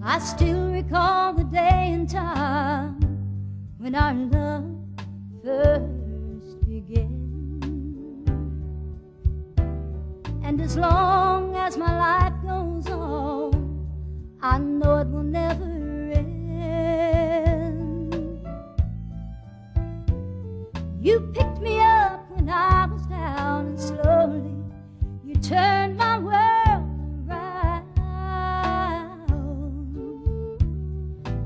I still recall the day and time when our love first began. And as long as my life goes on, I know it will never end. You picked me up when I was down, and slowly you turned my world around.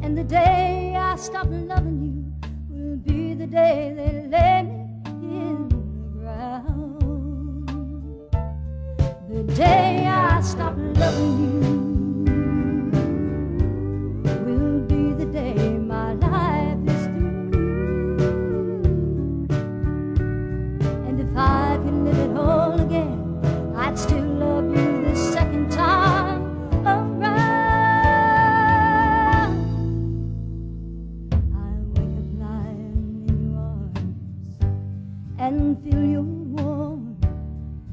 And the day I stop loving you will be the day they lay me in the ground. The day I stop loving you will be the day my life is through. And if I could live it all again, I'd still love you the second time around. I wake up lying in your arms and feel your warm,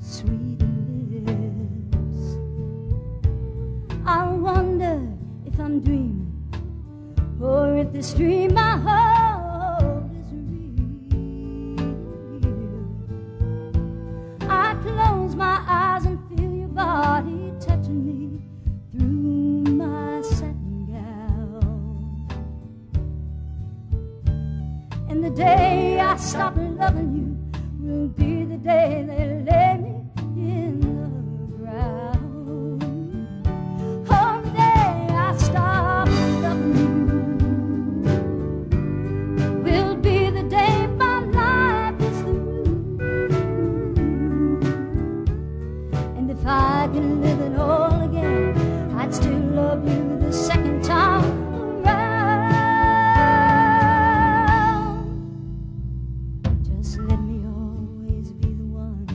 sweet lips. I wonder if I'm dreaming, or if this dream I hold is real. I close my eyes and feel your body touching me through my satin gown. And the day I stop loving you will be the day they lay me in the ground. Oh, the day I stop loving you will be the day my life is through. And if I can live it all again, I'd still love you the second time around. Just let me always be the one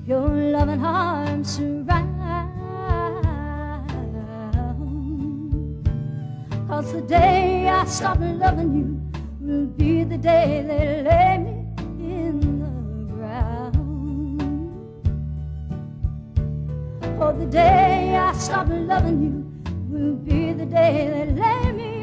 your loving arms surround. 'Cause the day I stop loving you will be the day they lay me in the ground. Oh, the day I stop loving you will be the day they lay me